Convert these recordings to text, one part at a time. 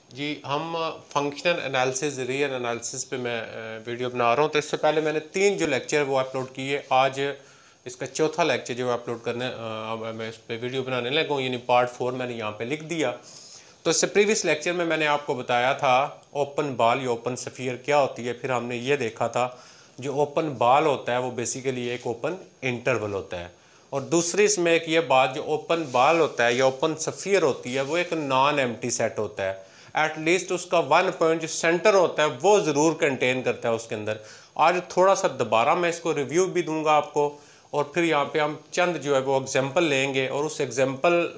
जी हम functional analysis real analysis पे मैं वीडियो बना रहा हूँ। तो इससे पहले मैंने 3 जो लेक्चर वो अपलोड किए, आज इसका चौथा लेक्चर जो अपलोड करने मैं इस पर वीडियो बनाने लगा हूँ, यानी पार्ट 4 मैंने यहाँ पे लिख दिया। तो इससे प्रीवियस लेक्चर में मैंने आपको बताया था ओपन बॉल या ओपन स्फीयर क्या होती है। फिर हमने ये देखा था जो ओपन बॉल होता है वो बेसिकली एक ओपन इंटरवल होता है, और दूसरी इसमें एक ये बात, जो ओपन बॉल होता है या ओपन स्फीयर होती है वो एक नॉन एम्प्टी सेट होता है। एटलीस्ट उसका वन पॉइंट जो सेंटर होता है वो ज़रूर कंटेन करता है उसके अंदर। आज थोड़ा सा दोबारा मैं इसको रिव्यू भी दूंगा आपको, और फिर यहाँ पे हम चंद जो है वो एग्जांपल लेंगे, और उस एग्जांपल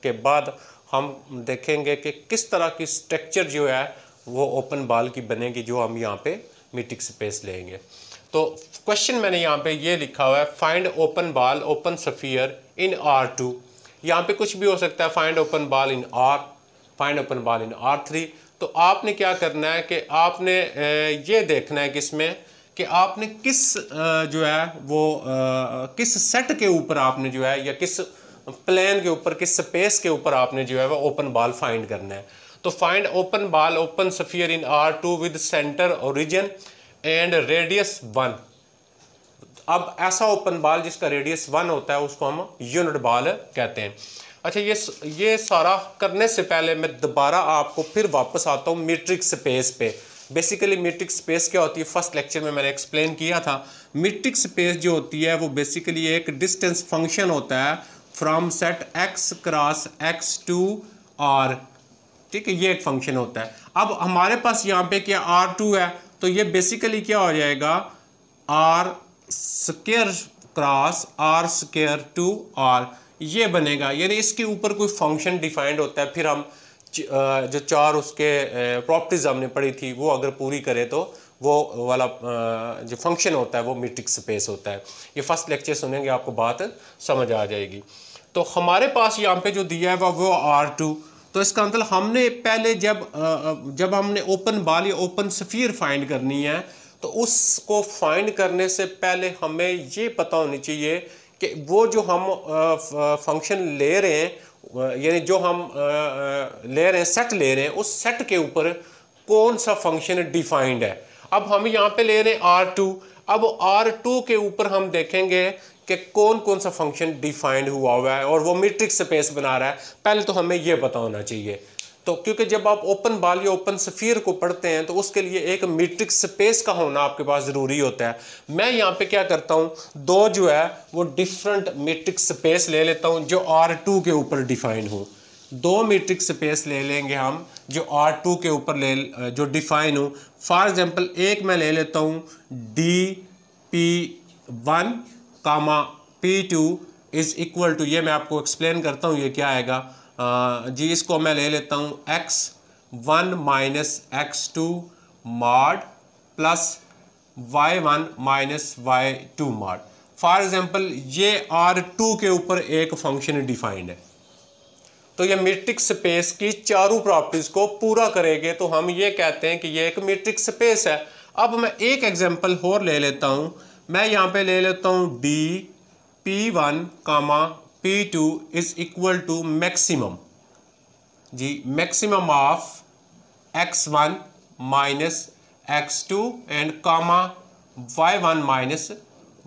के बाद हम देखेंगे कि किस तरह की स्ट्रक्चर जो है वो ओपन बॉल की बनेगी, जो हम यहाँ पे मीट्रिक स्पेस लेंगे। तो क्वेश्चन मैंने यहाँ पे ये लिखा हुआ है, find open ball open sphere in R2। यहाँ पे कुछ भी हो सकता है, find open ball in R, find open ball in R3। तो आपने क्या करना है कि आपने ये देखना है किसमें कि आपने किस जो है वो किस सेट के ऊपर आपने जो है, या किस प्लेन के ऊपर, किस स्पेस के ऊपर आपने जो है वो ओपन बॉल फाइंड करना है। तो find open ball open sphere in R2 with centre origin and radius 1। अब ऐसा ओपन बॉल जिसका रेडियस 1 होता है उसको हम यूनिट बॉल कहते हैं। अच्छा, ये सारा करने से पहले मैं दोबारा आपको फिर वापस आता हूँ मीट्रिक स्पेस पे। बेसिकली मीट्रिक स्पेस क्या होती है, फर्स्ट लेक्चर में मैंने एक्सप्लेन किया था। मीट्रिक स्पेस जो होती है वो बेसिकली एक डिस्टेंस फंक्शन होता है from set x cross x2 R, ठीक है, ये एक फंक्शन होता है। अब हमारे पास यहाँ पे क्या R2 है, तो ये बेसिकली क्या हो जाएगा, R square cross R square to R, ये बनेगा। यानी इसके ऊपर कोई फंक्शन डिफाइंड होता है, फिर हम जो चार उसके प्रॉपर्टीज हमने पढ़ी थी वो अगर पूरी करें तो वो वाला जो फंक्शन होता है वो मीट्रिक स्पेस होता है। ये फर्स्ट लेक्चर सुनेंगे आपको बात समझ आ जाएगी। तो हमारे पास यहाँ पे जो दिया है वो R2। तो इसका मतलब हमने पहले जब हमने ओपन बॉल या ओपन स्फीयर फाइंड करनी है, तो उसको फाइंड करने से पहले हमें ये पता होनी चाहिए कि वो जो हम फंक्शन ले रहे हैं, यानी जो हम ले रहे हैं, सेट ले रहे हैं, उस सेट के ऊपर कौन सा फंक्शन डिफाइंड है। अब हम यहाँ पे ले रहे हैं R2। अब R2 के ऊपर हम देखेंगे कि कौन कौन सा फंक्शन डिफाइंड हुआ है और वो मीट्रिक स्पेस बना रहा है। पहले तो हमें ये पता होना चाहिए। तो क्योंकि जब आप ओपन बॉल या ओपन स्फीयर को पढ़ते हैं तो उसके लिए एक मीट्रिक स्पेस का होना आपके पास ज़रूरी होता है। मैं यहाँ पे क्या करता हूँ, दो जो है वो डिफरेंट मीट्रिक स्पेस ले लेता हूँ जो R2 के ऊपर डिफाइन हो। दो मीट्रिक स्पेस ले लेंगे हम जो R2 के ऊपर जो डिफाइन हो। फॉर एग्जांपल एक मैं ले लेता हूँ DP1 comma P2 is equal to, ये मैं आपको एक्सप्लेन करता हूँ ये क्या आएगा। जी इसको मैं ले लेता हूँ x1 minus x2 mod plus y1 minus y2 mod. For example ये R2 के ऊपर एक फंक्शन डिफाइंड है, तो ये मीट्रिक स्पेस की चारों प्रॉपर्टीज को पूरा करेंगे, तो हम ये कहते हैं कि ये एक मीट्रिक स्पेस है। अब मैं एक एग्जांपल और ले लेता हूँ। मैं यहाँ पे ले लेता हूँ P1 comma P2 is equal to maximum, जी maximum of x1 minus x2 and comma y1 minus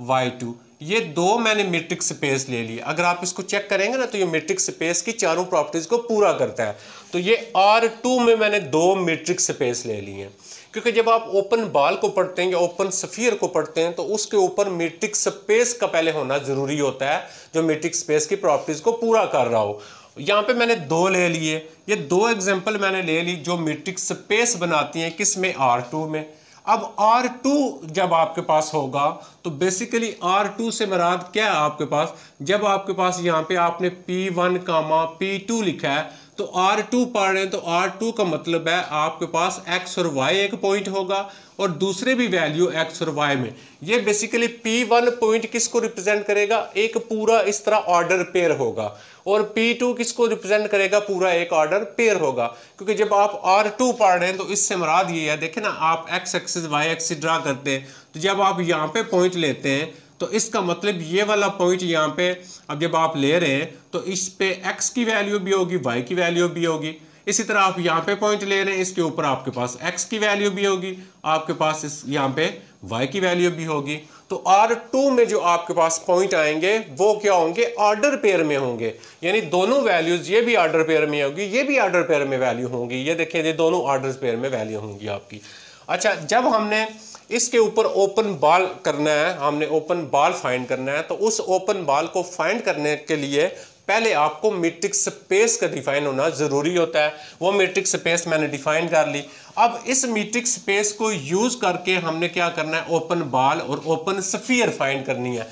y2। ये दो मैंने मीट्रिक स्पेस ले लिए। अगर आप इसको चेक करेंगे ना तो ये मीट्रिक स्पेस की चारों प्रॉपर्टीज को पूरा करता है। तो ये R2 में मैंने दो मीट्रिक स्पेस ले लिए हैं, क्योंकि जब आप ओपन बॉल को पढ़ते हैं या ओपन स्फीयर को पढ़ते हैं तो उसके ऊपर मीट्रिक स्पेस का पहले होना जरूरी होता है, जो मीट्रिक स्पेस की प्रॉपर्टीज को पूरा कर रहा हो। यहाँ पे मैंने दो ले लिए, ये दो एग्जांपल मैंने ले ली जो मीट्रिक स्पेस बनाती हैं, किस में, R2 में। अब R2 जब आपके पास होगा तो बेसिकली R2 से मुराद क्या है आपके पास, जब आपके पास यहाँ पे आपने P1 कामा P2 लिखा है तो R2 पढ़ रहे हैं, तो R2 का मतलब है आपके पास x और y एक पॉइंट होगा और दूसरे भी वैल्यू x और y में। ये बेसिकली P1 पॉइंट किसको रिप्रेजेंट करेगा, एक पूरा इस तरह ऑर्डर पेयर होगा, और P2 किसको रिप्रेजेंट करेगा, पूरा एक ऑर्डर पेयर होगा। क्योंकि जब आप R2 पढ़ रहे हैं तो इससे मुराद ये है, देखें ना आप x axis y axis draw करते हैं, तो जब आप यहाँ पे पॉइंट लेते हैं तो इसका मतलब ये वाला पॉइंट यहाँ पे अब जब आप ले रहे हैं तो इस पे x की वैल्यू भी होगी, y की वैल्यू भी होगी। इसी तरह आप यहाँ पे पॉइंट ले रहे हैं, इसके ऊपर आपके पास x की वैल्यू भी होगी, आपके पास इस यहाँ पे y की वैल्यू भी होगी। तो R2 में जो आपके पास पॉइंट आएंगे वो क्या होंगे, ऑर्डर पेयर में होंगे, यानी दोनों वैल्यूज, ये भी ऑर्डर पेयर में होगी, ये भी ऑर्डर पेयर में वैल्यू होंगी। ये देखिए, ये दोनों ऑर्डर पेयर में वैल्यू होंगी आपकी। अच्छा, जब हमने इसके ऊपर ओपन बॉल करना है, हमने ओपन बॉल फाइंड करना है, तो उस ओपन बॉल को फाइंड करने के लिए पहले आपको मीट्रिक स्पेस का डिफाइन होना जरूरी होता है। वो मीट्रिक स्पेस मैंने डिफाइन कर ली। अब इस मीट्रिक स्पेस को यूज करके हमने क्या करना है, ओपन बॉल और ओपन स्फीयर फाइंड करनी है।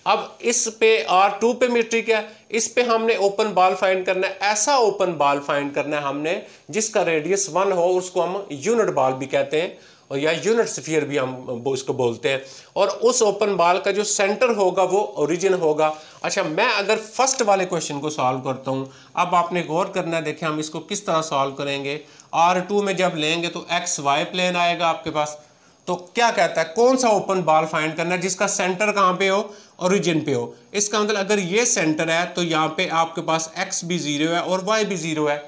अब इस पे R2 पे मीट्रिक है, इस पे हमने ओपन बॉल फाइंड करना है। ऐसा ओपन बॉल फाइंड करना है हमने जिसका रेडियस 1 हो, उसको हम यूनिट बॉल भी कहते हैं, और या यूनिट स्फीयर भी हम इसको बोलते हैं। और उस ओपन बॉल का जो सेंटर होगा वो ओरिजिन होगा। अच्छा, मैं अगर फर्स्ट वाले क्वेश्चन को सॉल्व करता हूँ, अब आपने गौर करना है, देखें हम इसको किस तरह सॉल्व करेंगे। R2 में जब लेंगे तो XY प्लेन आएगा आपके पास। तो क्या कहता है, कौन सा ओपन बॉल फाइंड करना है जिसका सेंटर कहाँ पे हो, ओरिजिन पे हो। इसका मतलब अगर ये सेंटर है तो यहाँ पे आपके पास x भी 0 है और y भी 0 है।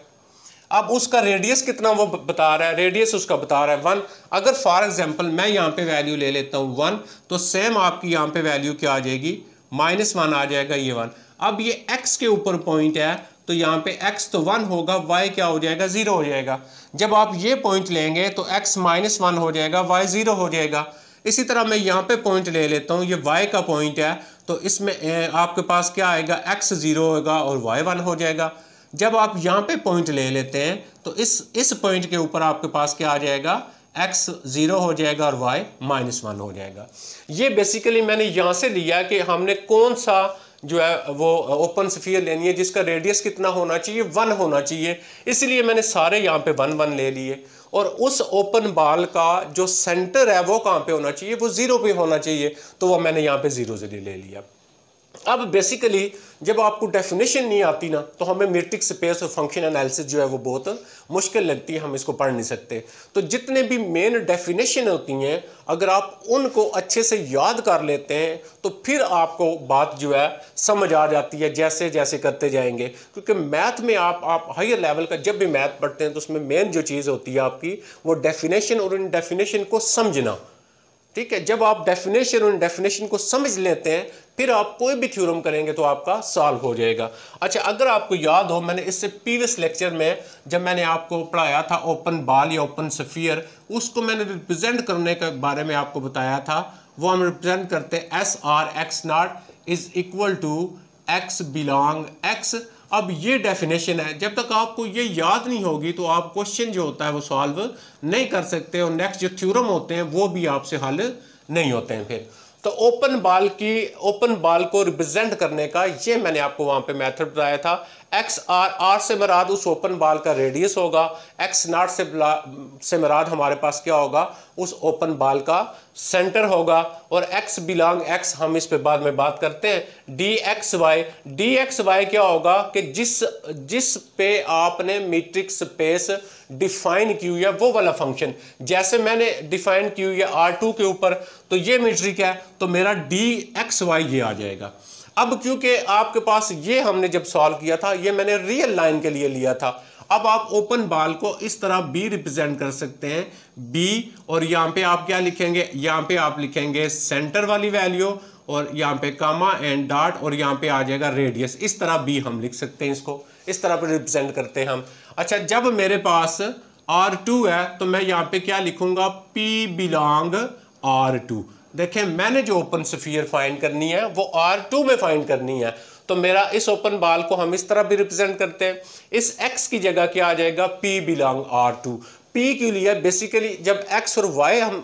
अब उसका रेडियस कितना वो बता रहा है, रेडियस उसका बता रहा है 1। अगर फॉर एग्जांपल मैं यहाँ पे वैल्यू ले लेता हूँ 1, तो सेम आपकी यहाँ पे वैल्यू क्या आ जाएगी, -1 आ जाएगा, ये 1। अब ये x के ऊपर पॉइंट है तो यहाँ पे x तो 1 होगा, y क्या हो जाएगा, 0 हो जाएगा। जब आप ये पॉइंट लेंगे तो x -1 हो जाएगा, y 0 हो जाएगा। इसी तरह मैं यहाँ पे पॉइंट ले लेता हूँ, ये y का पॉइंट है, तो इसमें आपके पास क्या आएगा, x 0 होगा और y 1 हो जाएगा। जब आप यहाँ पे पॉइंट ले लेते हैं तो इस पॉइंट के ऊपर आपके पास क्या आ जाएगा, x 0 हो जाएगा और y -1 हो जाएगा। ये बेसिकली मैंने यहाँ से लिया कि हमने कौन सा जो है वो ओपन स्फीयर लेनी है जिसका रेडियस कितना होना चाहिए, 1 होना चाहिए। इसलिए मैंने सारे यहाँ पे 1 1 ले लिए। और उस ओपन बॉल का जो सेंटर है वो कहाँ पे होना चाहिए, वो 0 पे होना चाहिए, तो वो मैंने यहाँ पे 0 से ले लिया। अब बेसिकली जब आपको डेफिनेशन नहीं आती ना, तो हमें मैट्रिक स्पेस और फंक्शन एनालिसिस जो है वो बहुत मुश्किल लगती है, हम इसको पढ़ नहीं सकते। तो जितने भी मेन डेफिनेशन होती हैं, अगर आप उनको अच्छे से याद कर लेते हैं तो फिर आपको बात जो है समझ आ जाती है जैसे जैसे करते जाएंगे। क्योंकि मैथ में आप हायर लेवल का जब भी मैथ पढ़ते हैं तो उसमें मेन जो चीज़ होती है आपकी, वो डेफिनेशन और उन डेफिनेशन को समझना। ठीक है, जब आप डेफिनेशन और डेफिनेशन को समझ लेते हैं फिर आप कोई भी थ्योरम करेंगे तो आपका सॉल्व हो जाएगा। अच्छा, अगर आपको याद हो, मैंने इससे प्रीवियस लेक्चर में जब मैंने आपको पढ़ाया था ओपन बॉल या ओपन स्फीयर, उसको मैंने रिप्रेजेंट करने के बारे में आपको बताया था। वो हम रिप्रेजेंट करते हैं SR x0 is equal to x belong x। अब ये डेफिनेशन है, जब तक आपको ये याद नहीं होगी तो आप क्वेश्चन जो होता है वो सॉल्व नहीं कर सकते, और नेक्स्ट जो थ्योरम होते हैं वो भी आपसे हल नहीं होते हैं। फिर तो ओपन बॉल को रिप्रेजेंट करने का ये मैंने आपको वहां पे मेथड बताया था। XR से मराद उस ओपन बॉल का रेडियस होगा, x0 से मराद हमारे पास क्या होगा, उस ओपन बॉल का सेंटर होगा, और x बिलोंग x हम इस पे बाद में बात करते हैं। dxy क्या होगा कि जिस पे आपने मीट्रिक स्पेस डिफाइन की हुई है वो वाला फंक्शन, जैसे मैंने डिफाइन की हुई है R2 के ऊपर, तो ये मीट्रिक है तो मेरा dxy ये आ जाएगा। अब क्योंकि आपके पास ये हमने जब सॉल्व किया था, ये मैंने रियल लाइन के लिए लिया था। अब आप ओपन बॉल को इस तरह b रिप्रेजेंट कर सकते हैं, b, और यहाँ पे आप क्या लिखेंगे, यहाँ पे आप लिखेंगे सेंटर वाली वैल्यू, और यहाँ पे कामा एंड डॉट, और यहाँ पे आ जाएगा रेडियस। इस तरह b हम लिख सकते हैं, इसको इस तरह पर रिप्रेजेंट करते हैं हम। अच्छा, जब मेरे पास R2 है तो मैं यहाँ पे क्या लिखूंगा, p बिलोंग R2। देखें, मैंने जो ओपन स्फीयर फाइंड करनी है वो R2 में फाइंड करनी है, तो मेरा इस ओपन बॉल को हम इस तरह भी रिप्रेजेंट करते हैं। इस x की जगह क्या आ जाएगा, p बिलोंग R2। p के लिए बेसिकली जब x और y हम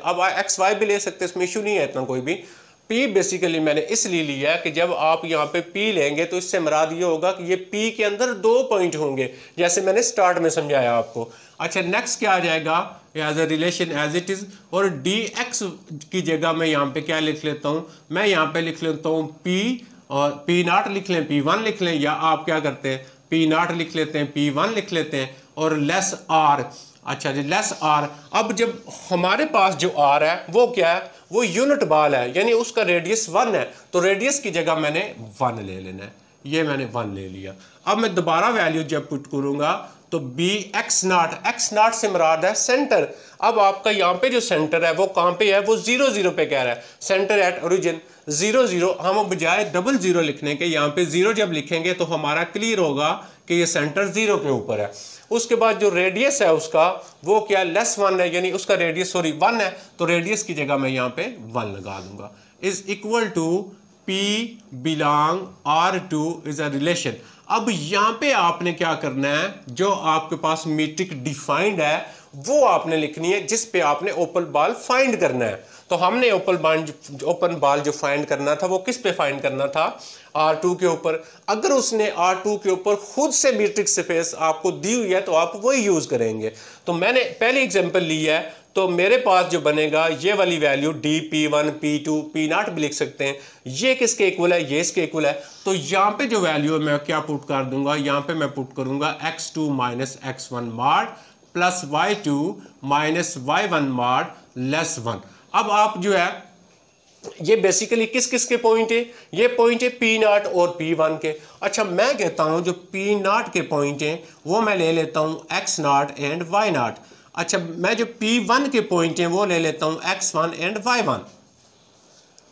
अब x y भी ले सकते हैं, इसमें इशू नहीं है इतना कोई भी। p बेसिकली मैंने इसलिए लिया है कि जब आप यहाँ पे p लेंगे तो इससे मुराद ये होगा कि ये p के अंदर 2 पॉइंट होंगे, जैसे मैंने स्टार्ट में समझाया आपको। अच्छा, नेक्स्ट क्या आ जाएगा, as a relation as it is, और dx की जगह मैं यहाँ पे क्या लिख लेता हूँ, मैं यहाँ पे लिख लेता हूँ p, और p0 लिख लें, p1 लिख लें, या आप क्या करते हैं p0 लिख लेते हैं, p1 लिख लेते हैं, और लेस r। अच्छा जी, लेस r। अब जब हमारे पास जो r है वो क्या है, वो यूनिट बॉल है, यानी उसका रेडियस 1 है, तो रेडियस की जगह मैंने 1 ले लेना है। ये मैंने 1 ले लिया। अब मैं दोबारा वैल्यू जब पुट करूंगा तो बी एक्स नॉट से मुराद है सेंटर। अब आपका यहाँ पे जो सेंटर है वो कहाँ पे है, वो 0 0 पे कह रहा है, सेंटर एट ओरिजिन 0 0। हम बजाय 0 0 लिखने के यहाँ पे 0 जब लिखेंगे तो हमारा क्लियर होगा कि ये सेंटर 0 के ऊपर है। उसके बाद जो रेडियस है उसका वो क्या, +1 है, यानी उसका रेडियस सॉरी 1 है, तो रेडियस की जगह मैं यहाँ पे 1 लगा दूंगा। Is equal to P belong R2 is a relation. अब यहाँ पे आपने क्या करना है, जो आपके पास मीट्रिक डिफाइंड है वो आपने लिखनी है, जिस पे आपने ओपन बॉल फाइंड करना है। तो हमने ओपन बॉल जो फाइंड करना था वो किस पे फाइंड करना था, R2 के ऊपर। अगर उसने R2 के ऊपर खुद से मीट्रिक स्पेस आपको दी हुई है तो आप वही यूज करेंगे। तो मैंने पहली एग्जांपल ली है, तो मेरे पास जो बनेगा ये वाली value D P1 P2 P0 भी लिख सकते हैं, ये किसके इक्वल है, ये इसके इक्वल है। तो यहाँ पे जो वैल्यू है मैं क्या पुट कर दूंगा, यहाँ पे मैं पुट करूंगा x2 minus x1 mod plus y2 minus y1 mod less 1। अब आप जो है ये बेसिकली किस किस के पॉइंट है, ये पॉइंट है P0 और P1 के। अच्छा मैं कहता हूं जो P0 के पॉइंट हैं वो मैं ले लेता हूं x0 एंड y0। अच्छा मैं जो P1 के पॉइंट हैं वो ले लेता हूं x1 एंड y1।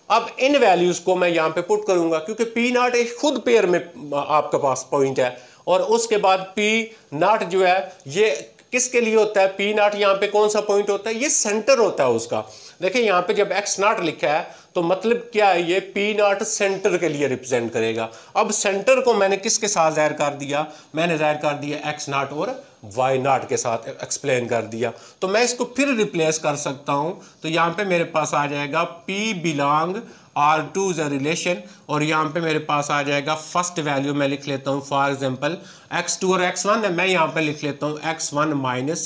अब इन वैल्यूज को मैं यहां पे पुट करूंगा क्योंकि P0 एक खुद पेयर में आपके पास पॉइंट है, और उसके बाद P0 जो है ये किसके लिए होता है, P0 यहाँ पे कौन सा पॉइंट होता है, ये सेंटर होता है उसका। देखिए यहाँ पे जब x0 लिखा है तो मतलब क्या है, ये P0 सेंटर के लिए रिप्रेजेंट करेगा। अब सेंटर को मैंने किसके साथ जाहिर कर दिया, मैंने जाहिर कर दिया x0 और y0 के साथ एक्सप्लेन कर दिया। तो मैं इसको फिर रिप्लेस कर सकता हूं, तो यहाँ पे मेरे पास आ जाएगा P belong R2 is a relation, और यहाँ पे मेरे पास आ जाएगा फर्स्ट वैल्यू मैं लिख लेता हूँ फॉर एग्जांपल x2 और x1 है, मैं यहाँ पे लिख लेता हूँ x1 minus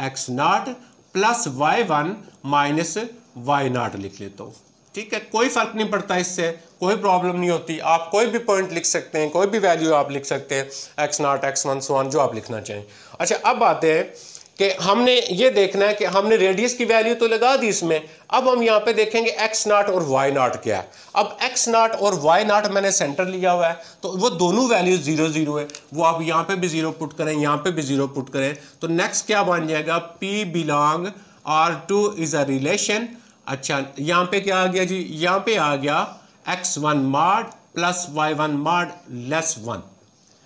x0 plus y1 minus y0 लिख लेता हूँ। ठीक है, कोई फर्क नहीं पड़ता, इससे कोई प्रॉब्लम नहीं होती, आप कोई भी पॉइंट लिख सकते हैं, कोई भी वैल्यू आप लिख सकते हैं, x0 x1 so on जो आप लिखना चाहें। अच्छा अब आते हैं कि हमने ये देखना है कि हमने रेडियस की वैल्यू तो लगा दी इसमें, अब हम यहाँ पे देखेंगे x0 और y0 क्या है। अब x0 और y0 मैंने सेंटर लिया हुआ है तो वो दोनों वैल्यू 0 0 है, वो आप यहाँ पे भी 0 पुट करें, यहाँ पे भी 0 पुट करें, तो नेक्स्ट क्या बन जाएगा, P belong R2 is a relation. अच्छा यहाँ पे क्या आ गया जी, यहाँ पे आ गया x1 mod plus y1 mod less 1,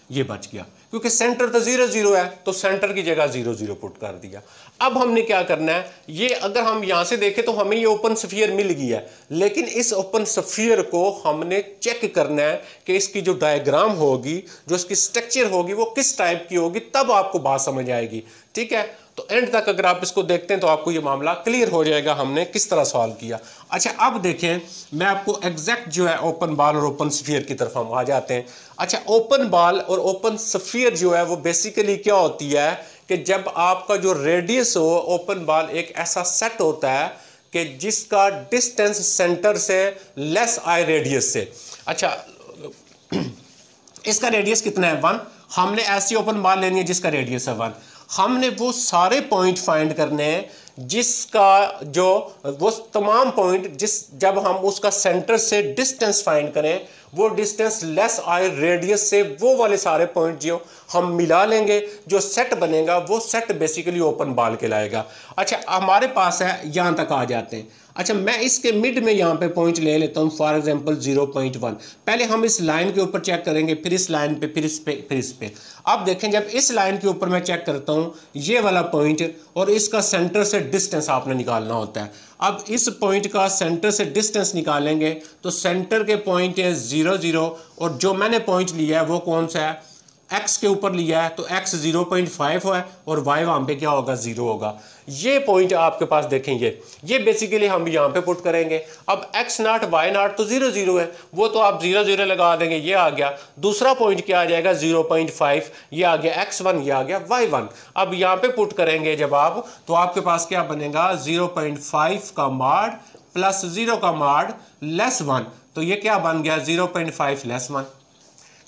ये बच गया क्योंकि सेंटर तो 0 0 है, तो सेंटर की जगह 0 0 पुट कर दिया। अब हमने क्या करना है, ये अगर हम यहां से देखें तो हमें ये ओपन स्फीयर मिल गया है, लेकिन इस ओपन स्फीयर को हमने चेक करना है कि इसकी जो डायग्राम होगी, जो इसकी स्ट्रक्चर होगी वो किस टाइप की होगी, तब आपको बात समझ आएगी। ठीक है, तो एंड तक अगर आप इसको देखते हैं तो आपको ये मामला क्लियर हो जाएगा हमने किस तरह सॉल्व किया। अच्छा अब देखें, मैं आपको एग्जैक्ट जो है ओपन बॉल और ओपन स्फीयर की तरफ हम आ जाते हैं। अच्छा ओपन बॉल और ओपन स्फीयर जो है वो बेसिकली क्या होती है कि जब आपका जो रेडियस हो, ओपन बॉल एक ऐसा सेट होता है कि जिसका डिस्टेंस सेंटर से लेस आई रेडियस से। अच्छा इसका रेडियस कितना है, 1। हमने ऐसी ओपन बॉल लेनी है जिसका रेडियस है 1। हमने वो सारे पॉइंट फाइंड करने हैं जिसका जो वो तमाम पॉइंट जब हम उसका सेंटर से डिस्टेंस फाइंड करें, वो डिस्टेंस लेस आई रेडियस से, वो वाले सारे पॉइंट जो हम मिला लेंगे, जो सेट बनेगा वो सेट बेसिकली ओपन बॉल कहलाएगा। अच्छा हमारे पास है, यहाँ तक आ जाते हैं। अच्छा मैं इसके मिड में यहाँ पे पॉइंट ले लेता हूँ फॉर एग्जांपल 0.1। पहले हम इस लाइन के ऊपर चेक करेंगे, फिर इस लाइन पे, फिर इस पे, फिर इस पे। अब देखें जब इस लाइन के ऊपर मैं चेक करता हूँ ये वाला पॉइंट, और इसका सेंटर से डिस्टेंस आपने निकालना होता है। अब इस पॉइंट का सेंटर से डिस्टेंस निकालेंगे तो सेंटर के पॉइंट है 0 0, और जो मैंने पॉइंट लिया है वो कौन सा है, x के ऊपर लिया है, तो x 0.5 है और y वहाँ पे क्या होगा, 0 होगा। ये पॉइंट आपके पास देखेंगे, ये बेसिकली हम यहाँ पे पुट करेंगे। अब x0 y0 तो 0 0 है, वो तो आप 0 0 लगा देंगे, ये आ गया। दूसरा पॉइंट क्या आ जाएगा, 0.5, ये आ गया x1, ये आ गया y1। अब यहाँ पे पुट करेंगे जब आप, तो आपके पास क्या बनेगा, 0.5 का मॉड प्लस 0 का मॉड लेस 1, तो ये क्या बन गया, 0.5 लेस 1।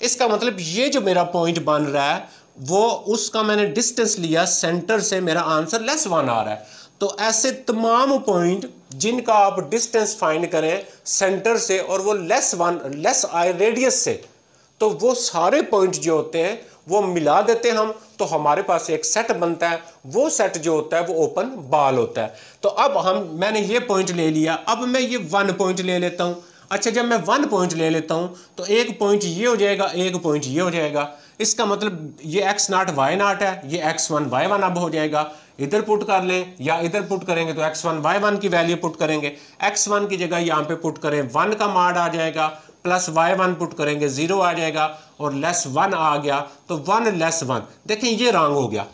इसका मतलब ये जो मेरा पॉइंट बन रहा है वो उसका मैंने डिस्टेंस लिया सेंटर से, मेरा आंसर लेस 1 आ रहा है। तो ऐसे तमाम पॉइंट जिनका आप डिस्टेंस फाइंड करें सेंटर से और वो लेस आई रेडियस से, तो वो सारे पॉइंट जो होते हैं वो मिला देते हैं हम, तो हमारे पास एक सेट बनता है, वो सेट जो होता है वो ओपन बॉल होता है। तो अब मैंने ये पॉइंट ले लिया, अब मैं ये 1 पॉइंट ले लेता हूँ। अच्छा, जब मैं 1 पॉइंट ले लेता हूँ तो एक पॉइंट ये हो जाएगा, एक पॉइंट ये हो जाएगा। इसका मतलब ये x0 y0 है, ये x1 y1 अब हो जाएगा। इधर पुट कर लें या इधर पुट करेंगे तो x1 y1 की वैल्यू पुट करेंगे, x1 की जगह यहाँ पे पुट करें 1 का माड आ जाएगा, प्लस y1 पुट करेंगे 0 आ जाएगा, और लेस 1 आ गया तो 1 लेस 1। देखें ये रॉन्ग हो गया,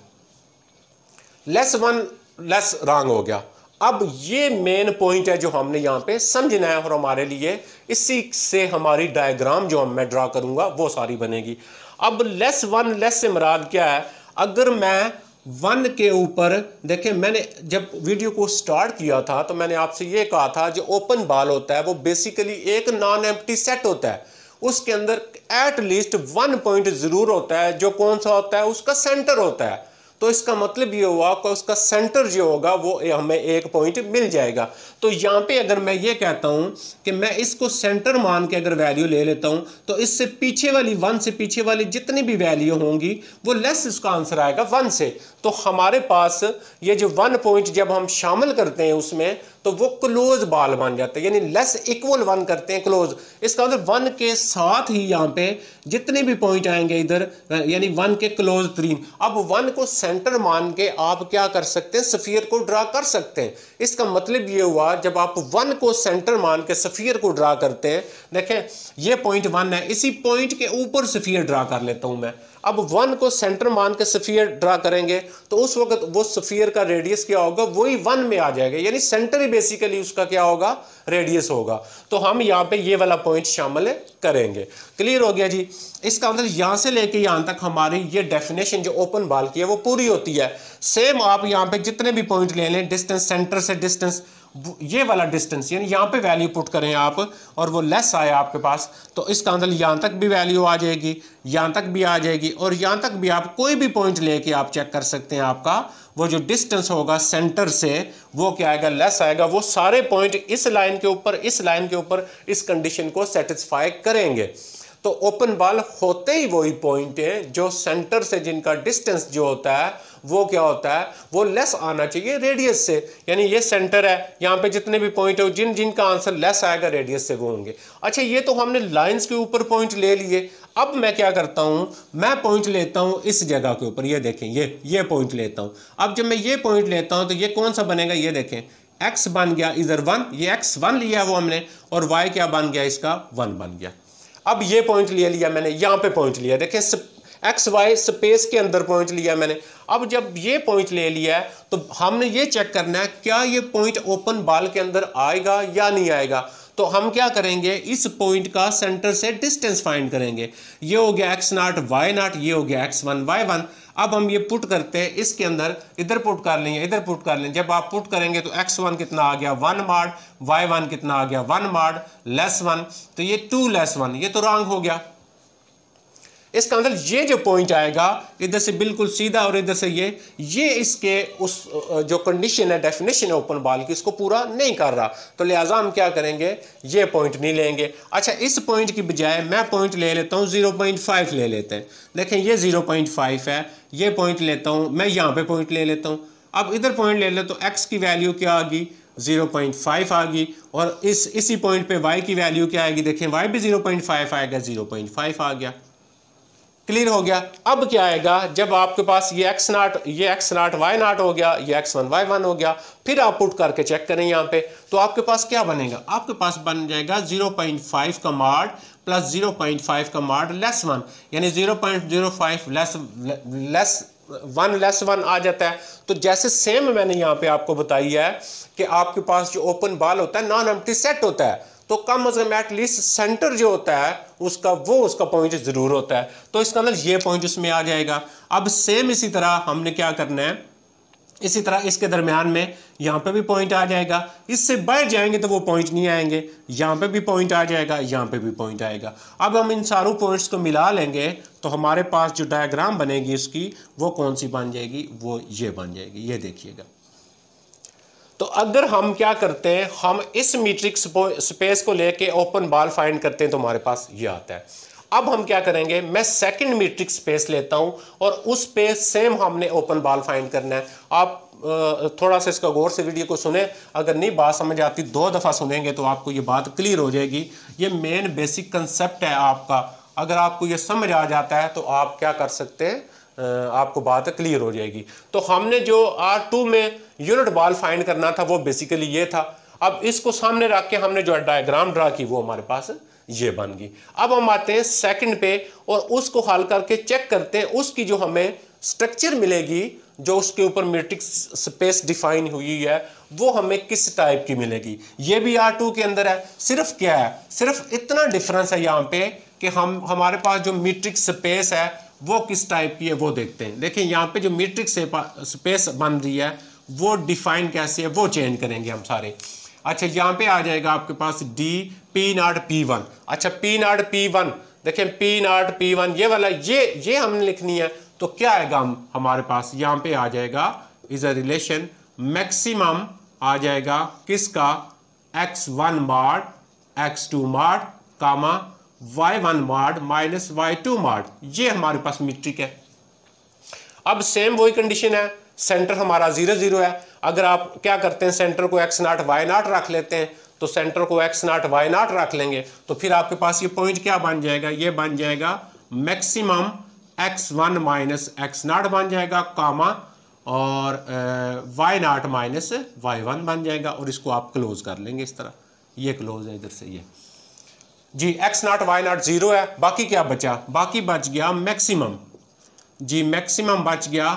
लेस 1 लेस रॉन्ग हो गया। अब ये मेन पॉइंट है जो हमने यहाँ पे समझना है, और हमारे लिए इसी से हमारी डायग्राम जो मैं ड्रा करूंगा वो सारी बनेगी। अब लेस 1 लेस से मुराद क्या है? अगर मैं 1 के ऊपर देखें, मैंने जब वीडियो को स्टार्ट किया था तो मैंने आपसे ये कहा था जो ओपन बॉल होता है वो बेसिकली एक नॉन एम्प्टी सेट होता है, उसके अंदर एट लीस्ट 1 पॉइंट जरूर होता है, जो कौन सा होता है? उसका सेंटर होता है। तो इसका मतलब ये हुआ कि उसका सेंटर जो होगा वो हमें 1 पॉइंट मिल जाएगा। तो यहाँ पे अगर मैं ये कहता हूँ कि मैं इसको सेंटर मान के अगर वैल्यू ले लेता हूँ तो इससे पीछे वाली 1 से पीछे वाली जितनी भी वैल्यू होंगी वो लेस इसका आंसर आएगा 1 से। तो हमारे पास ये जो 1 पॉइंट जब हम शामिल करते हैं उसमें तो वो क्लोज बॉल बन जाता है, यानी लेस इक्वल 1 करते हैं क्लोज। इसका मतलब 1 के साथ ही यहाँ पे जितने भी पॉइंट आएंगे इधर, यानी 1 के क्लोज 3। अब 1 को सेंटर मान के आप क्या कर सकते हैं? स्फीयर को ड्रा कर सकते हैं। इसका मतलब ये हुआ जब आप 1 को सेंटर मान के स्फीयर को ड्रा करते हैं, देखें ये पॉइंट 1 है, इसी पॉइंट के ऊपर स्फीयर ड्रा कर लेता हूं मैं। अब 1 को सेंटर मान के स्फीयर ड्रा करेंगे तो उस वक्त वो स्फीयर का रेडियस क्या होगा? वही 1 में आ जाएगा, यानी सेंटर ही बेसिकली उसका क्या होगा? रेडियस होगा। तो हम यहाँ पे ये वाला पॉइंट शामिल करेंगे। क्लियर हो गया जी? इसका मतलब यहाँ से लेके यहाँ तक हमारी ये डेफिनेशन जो ओपन बॉल की है वो पूरी होती है। सेम आप यहाँ पे जितने भी पॉइंट ले लें, डिस्टेंस सेंटर से डिस्टेंस, ये वाला डिस्टेंस यानी यहाँ पे वैल्यू पुट करें आप और वो लेस आया आपके पास, तो इसका मतलब यहाँ तक भी वैल्यू आ जाएगी, यहाँ तक भी आ जाएगी, और यहाँ तक भी आप कोई भी पॉइंट लेके आप चेक कर सकते हैं। आपका वो जो डिस्टेंस होगा सेंटर से वो क्या आएगा? लेस आएगा। वो सारे पॉइंट इस लाइन के ऊपर, इस लाइन के ऊपर इस कंडीशन को सेटिस्फाई करेंगे। तो ओपन बॉल होते ही वही पॉइंट है जो सेंटर से जिनका डिस्टेंस जो होता है वो क्या होता है? वो लेस आना चाहिए रेडियस से। यानी ये सेंटर है, यहाँ पे जितने भी पॉइंट है जिन जिनका आंसर लेस आएगा रेडियस से वो होंगे। अच्छा, ये तो हमने लाइंस के ऊपर पॉइंट ले लिए। अब मैं क्या करता हूँ? मैं पॉइंट लेता हूँ इस जगह के ऊपर, ये देखें ये पॉइंट लेता हूँ। अब जब मैं ये पॉइंट लेता हूँ तो ये कौन सा बनेगा? ये देखें x बन गया इधर 1, ये x1 लिया वो हमने, और y क्या बन गया? इसका 1 बन गया। अब ये पॉइंट ले लिया मैंने, यहाँ पे पॉइंट लिया, देखें एक्स वाई स्पेस के अंदर पॉइंट लिया मैंने। अब जब ये पॉइंट ले लिया है तो हमने ये चेक करना है क्या ये पॉइंट ओपन बॉल के अंदर आएगा या नहीं आएगा। तो हम क्या करेंगे? इस पॉइंट का सेंटर से डिस्टेंस फाइंड करेंगे। ये हो गया x0 y0, ये हो गया x1 y1। अब हम ये पुट करते हैं इसके अंदर, इधर पुट कर लेंगे, इधर पुट कर लेंगे। जब आप पुट करेंगे तो x1 कितना आ गया? 1 माड, y1 कितना आ गया? 1 माड, लेस 1, तो ये 2 लेस 1, ये तो रॉन्ग हो गया। इसका मतलब ये जो पॉइंट आएगा इधर से बिल्कुल सीधा और इधर से ये इसके उस जो कंडीशन है, डेफिनेशन है ओपन बॉल की, इसको पूरा नहीं कर रहा। तो लिहाजा हम क्या करेंगे? ये पॉइंट नहीं लेंगे। अच्छा, इस पॉइंट की बजाय मैं पॉइंट ले लेता हूँ 0.5 ले लेते हैं। देखें ये 0.5 है, ये पॉइंट लेता हूँ मैं, यहाँ पे पॉइंट ले लेता हूँ। अब इधर पॉइंट ले ले तो x की वैल्यू क्या आ गई? 0.5 आ गई, और इसी पॉइंट पे y की वैल्यू क्या आएगी? देखें y भी 0.5 आएगा, 0.5 आ गया। क्लियर हो गया? अब क्या आएगा? जब आपके पास ये x0 y0 हो गया, ये x1 y1 हो गया, फिर आप पुट करके चेक करें यहाँ पे, तो आपके पास क्या बनेगा? आपके पास बन जाएगा 0.5 का माड प्लस 0.5 का माड लेस 1, यानी 0.05 लेस 1 आ जाता है। तो जैसे सेम मैंने यहाँ पे आपको बताई है कि आपके पास जो ओपन बॉल होता है नॉन एम्प्टी सेट होता है, तो कम अज कम एटलीस्ट सेंटर जो होता है उसका पॉइंट जरूर होता है। तो इसका मतलब ये पॉइंट उसमें आ जाएगा। अब सेम इसी तरह हमने क्या करना है? इसी तरह इसके दरमियान में यहाँ पे भी पॉइंट आ जाएगा। इससे बढ़ जाएंगे तो वो पॉइंट नहीं आएंगे, यहाँ पे भी पॉइंट आ जाएगा, यहाँ पे भी पॉइंट आएगा। अब हम इन सारों पॉइंट्स को मिला लेंगे तो हमारे पास जो डायग्राम बनेगी उसकी वो कौन सी बन जाएगी? वो ये बन जाएगी, ये देखिएगा। तो अगर हम क्या करते हैं, हम इस मीट्रिक स्पेस को लेके ओपन बॉल फाइंड करते हैं तो हमारे पास ये आता है। अब हम क्या करेंगे, मैं सेकंड मीट्रिक स्पेस लेता हूं और उस पे सेम हमने ओपन बॉल फाइंड करना है। आप थोड़ा सा इसका गौर से वीडियो को सुने, अगर नहीं बात समझ आती 2 दफ़ा सुनेंगे तो आपको ये बात क्लियर हो जाएगी। ये मेन बेसिक कंसेप्ट है आपका, अगर आपको ये समझ आ जाता है तो आप क्या कर सकते हैं, आपको बात क्लियर हो जाएगी। तो हमने जो R2 में यूनिट बॉल फाइंड करना था वो बेसिकली ये था। अब इसको सामने रख के हमने जो डायग्राम ड्रा की वो हमारे पास ये बन गई। अब हम आते हैं सेकंड पे और उसको हल करके चेक करते हैं उसकी जो हमें स्ट्रक्चर मिलेगी, जो उसके ऊपर मीट्रिक स्पेस डिफाइन हुई है, वो हमें किस टाइप की मिलेगी। ये भी R2 के अंदर है। सिर्फ क्या है, सिर्फ इतना डिफरेंस है यहाँ पे कि हमारे पास जो मीट्रिक स्पेस है वो किस टाइप की है वो देखते हैं। देखिए यहाँ पे जो मीट्रिक स्पेस बन रही है वो डिफाइन कैसे है वो चेंज करेंगे हम सारे। अच्छा, यहाँ पे आ जाएगा आपके पास D P0 P1। अच्छा, P0 P1, देखें P0 P1 ये वाला ये हमने लिखनी है। तो क्या आएगा हमारे पास यहाँ पे आ जाएगा इज अ रिलेशन मैक्सिमम आ जाएगा किसका, x1 मॉड x2 मॉड कामा y1 mod minus y2 mod. ये हमारे पास मीट्रिक है। अब सेम वही कंडीशन है, सेंटर हमारा 0 0 है। अगर आप क्या करते हैं, सेंटर को x0 y0 रख लेते हैं, तो सेंटर को x0 y0 रख लेंगे तो फिर आपके पास ये पॉइंट क्या बन जाएगा, ये बन जाएगा मैक्सिमम x1 माइनस x0 बन जाएगा कामा और y0 माइनस y1 बन जाएगा। और इसको आप क्लोज कर लेंगे इस तरह, ये क्लोज है इधर से ये जी। x0 y0 0 है, बाकी क्या बचा, बाकी बच गया मैक्सिमम जी, मैक्सिमम बच गया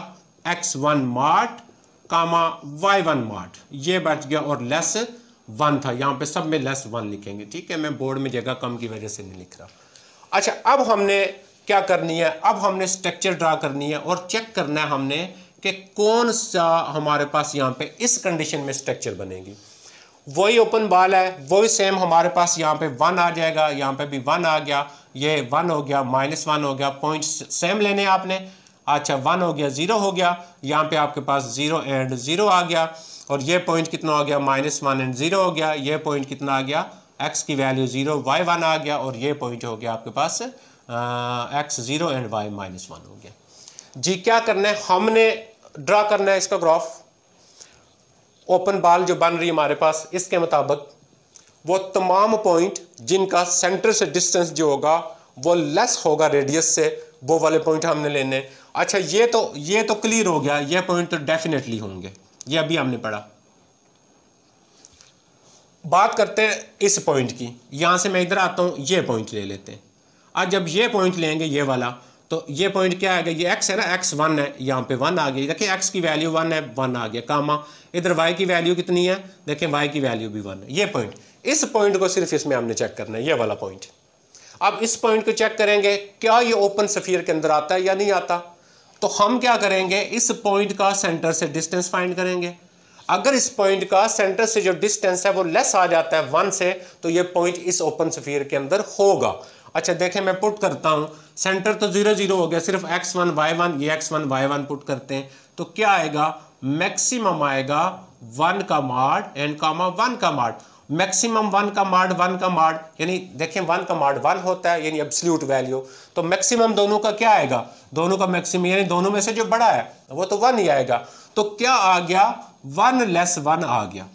x1 मॉड कामा y1 मॉड, ये बच गया और लेस 1 था। यहाँ पे सब में लेस 1 लिखेंगे, ठीक है। मैं बोर्ड में जगह कम की वजह से नहीं लिख रहा। अच्छा, अब हमने क्या करनी है, अब हमने स्ट्रक्चर ड्रा करनी है और चेक करना है हमने कि कौन सा हमारे पास यहाँ पे इस कंडीशन में स्ट्रक्चर बनेगी। वही ओपन बॉल है, वही सेम हमारे पास यहाँ पे 1 आ जाएगा, यहाँ पे भी 1 आ गया, ये 1 हो गया, -1 हो गया, पॉइंट सेम लेने आपने। अच्छा, 1 हो गया, 0 हो गया, यहाँ पे आपके पास 0 एंड 0 आ गया और ये पॉइंट कितना हो गया, -1 एंड 0 हो गया। ये पॉइंट कितना आ गया, x की वैल्यू 0 y1 आ गया और ये पॉइंट हो गया आपके पास x 0 एंड y -1 हो गया जी। क्या करना है, हमने ड्रा करना है इसका ग्राफ। ओपन बॉल जो बन रही है हमारे पास, इसके मुताबिक वो तमाम पॉइंट जिनका सेंटर से डिस्टेंस जो होगा वो लेस होगा रेडियस से, वो वाले पॉइंट हमने लेने। अच्छा, ये तो क्लियर हो गया, ये पॉइंट तो डेफिनेटली होंगे, ये अभी हमने पढ़ा। बात करते हैं इस पॉइंट की, यहां से मैं इधर आता हूं, ये पॉइंट ले लेते हैं। आज जब ये पॉइंट लेंगे ये वाला, तो ये पॉइंट क्या आएगा, ये x है ना, x 1 है, यहाँ पे 1 आ गई। देखिए x की वैल्यू 1 है, 1 आ गया कामा, इधर y की वैल्यू कितनी है, देखिए y की वैल्यू भी 1 है। ये पॉइंट, इस पॉइंट को सिर्फ इसमें हमने चेक करना है, ये वाला पॉइंट। अब इस पॉइंट को चेक करेंगे क्या ये ओपन स्फीयर के अंदर आता है या नहीं आता। तो हम क्या करेंगे, इस पॉइंट का सेंटर से डिस्टेंस फाइंड करेंगे। अगर इस पॉइंट का सेंटर से जो डिस्टेंस है वो लेस आ जाता है 1 से, तो ये पॉइंट इस ओपन स्फीयर के अंदर होगा। अच्छा, देखें मैं पुट करता हूं, सेंटर तो 0 0 हो गया, सिर्फ x1 y1, ये x1 y1 पुट करते हैं तो क्या आएगा, मैक्सिमम आएगा 1 का मॉड एंड कामा 1 का मॉड। मैक्सिमम 1 का मॉड 1 का मॉड, यानी देखें 1 का मॉड 1 होता है, यानी एब्सोल्यूट वैल्यू। तो मैक्सिमम दोनों का क्या आएगा, दोनों का मैक्सिमम, यानी दोनों में से जो बड़ा है वो तो 1 ही आएगा। तो क्या आ गया, 1 लेस 1 आ गया।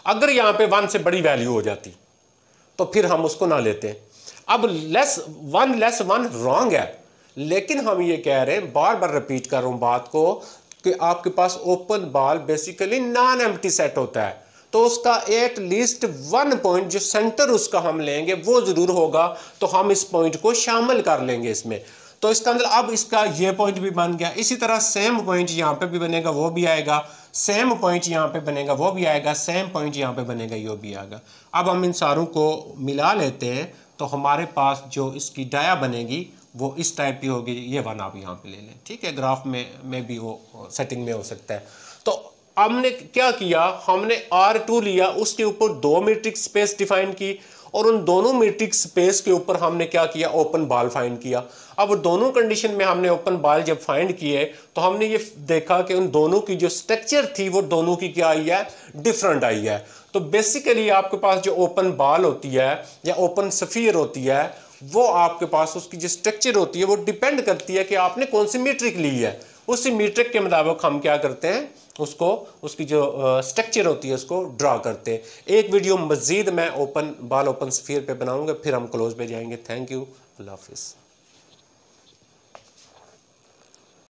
अगर यहां पे 1 से बड़ी वैल्यू हो जाती तो फिर हम उसको ना लेते। अब 1 लेस 1 रॉन्ग है, लेकिन हम ये कह रहे हैं, बार बार रिपीट कर रहा हूं बात को, कि आपके पास open ball basically non empty set होता है, तो उसका एट लीस्ट 1 पॉइंट जो सेंटर उसका हम लेंगे वो जरूर होगा, तो हम इस पॉइंट को शामिल कर लेंगे इसमें। तो इसका अंदर अब इसका ये पॉइंट भी बन गया। इसी तरह सेम पॉइंट यहाँ पे भी बनेगा, वो भी आएगा, सेम पॉइंट यहाँ पे बनेगा, वो भी आएगा, सेम पॉइंट यहाँ पे बनेगा, ये भी आएगा। अब हम इन सारों को मिला लेते हैं तो हमारे पास जो इसकी डाया बनेगी वो इस टाइप की होगी। ये 1 आप यहाँ पे ले लें, ठीक है। ग्राफ में भी वो सेटिंग में हो सकता है। तो हमने क्या किया, हमने R2 लिया, उसके ऊपर 2 मीट्रिक स्पेस डिफाइन की और उन दोनों मीट्रिक स्पेस के ऊपर हमने क्या किया, ओपन बॉल फाइंड किया। अब दोनों कंडीशन में हमने ओपन बॉल जब फाइंड किए तो हमने ये देखा कि उन दोनों की जो स्ट्रक्चर थी वो दोनों की क्या आई है, डिफरेंट आई है। तो तो बेसिकली आपके पास जो ओपन बाल होती है या ओपन स्फीयर होती है, वो आपके पास उसकी जो स्ट्रक्चर होती है वो डिपेंड करती है कि आपने कौन सी मीट्रिक ली है। उसी मीट्रिक के मुताबिक हम क्या करते हैं, उसको उसकी जो स्ट्रक्चर होती है उसको ड्रा करते हैं। एक वीडियो मजीद मैं ओपन स्फीयर पे बनाऊंगा, फिर हम क्लोज पे जाएंगे। थैंक यू, अल्लाह हाफिज़।